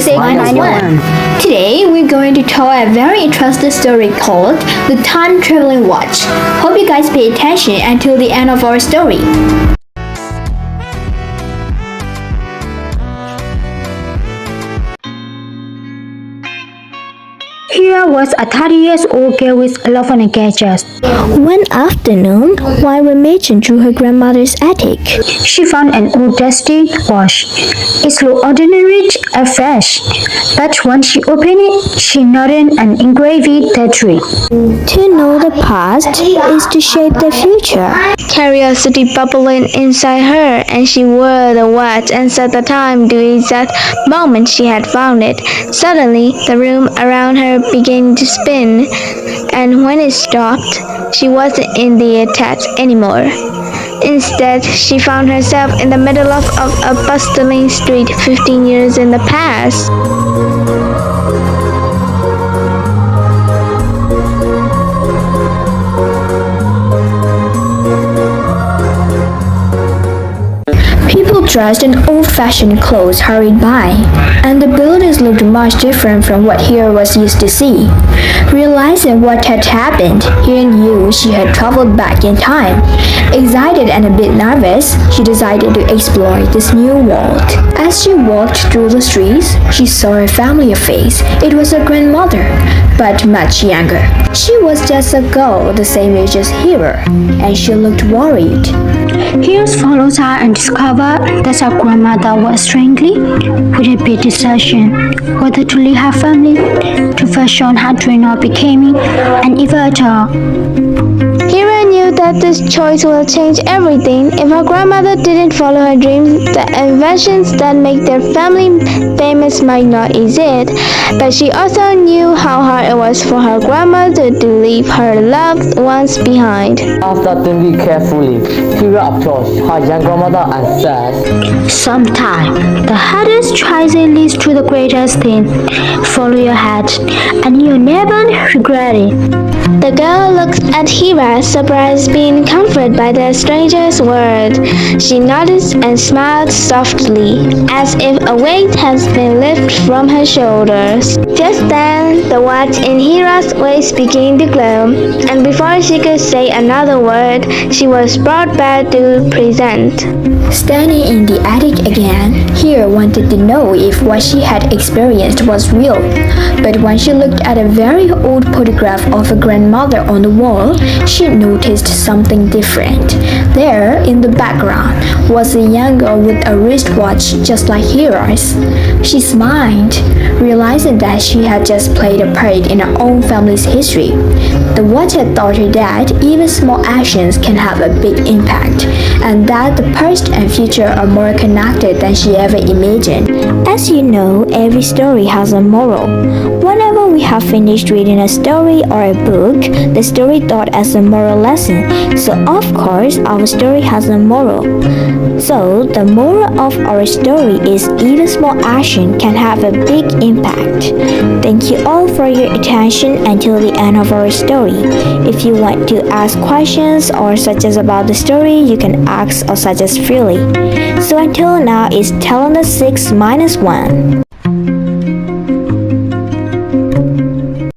Basic Minus One. Today we're going to tell a very interesting story called The Time Traveling Watch. Hope you guys pay attention until the end of our story. Here was a 30-year-old girl with a lot of gadgets. One afternoon, while rummaging through her grandmother's attic, She found an old dusty watch. It looked ordinary at first, but when she opened it, she noticed an engraved tattoo. to know the past is to shape the future. Curiosity bubbling inside her, and she wore the watch and set the time to the exact moment she had found it. Suddenly, the room around her began to spin, and when it stopped, she wasn't in the attack anymore. Instead, she found herself in the middle of a bustling street 15 years in the past. People dressed in old-fashioned clothes hurried by, and the buildings looked much different from what Hira was used to see. Realizing what had happened, Hira knew she had traveled back in time. Excited and a bit nervous, she decided to explore this new world. As she walked through the streets, she saw a familiar face. It was her grandmother, but much younger. She was just a girl the same age as Hira, and she looked worried. Here followed her and discovered that her grandmother was strangely with a big decision whether to leave her family to fashion her dream of becoming an inventor. Hira knew that this choice will change everything. If her grandmother didn't follow her dreams, the inventions that make their family famous might not exist. But she also knew how hard it was for her grandmother to leave her loved ones behind. After thinking carefully, Hira approached her young grandmother and said, Sometimes the hardest choice leads to the greatest thing. Follow your heart, and you'll never regret it. The girl looked at Hira, surprised, being comforted by the stranger's word. She nodded and smiled softly, as if a weight has been lifted from her shoulders. Just then, the watch in Hira's waist began to glow, and before she could say another word, she was brought back to present. Standing in the attic again, Hira wanted to know if what she had experienced was real. But when she looked at a very old photograph of her grandmother on the wall, she noticed something different. There, in the background, was a young girl with a wristwatch just like Hira's. She smiled, realizing that she had just played a part in her own family's history. The watch had taught her that even small actions can have a big impact, and that the past and future are more connected than she ever imagined. As you know, every story has a moral. Whenever we have finished reading a story or a book, the story taught us a moral lesson. So of course, our story has a moral. So the moral of our story is even small action can have a big impact. Thank you all for your attention until the end of our story. If you want to ask questions or suggest about the story, you can ask or suggest freely. So until now, it's Talent 6 minus 1.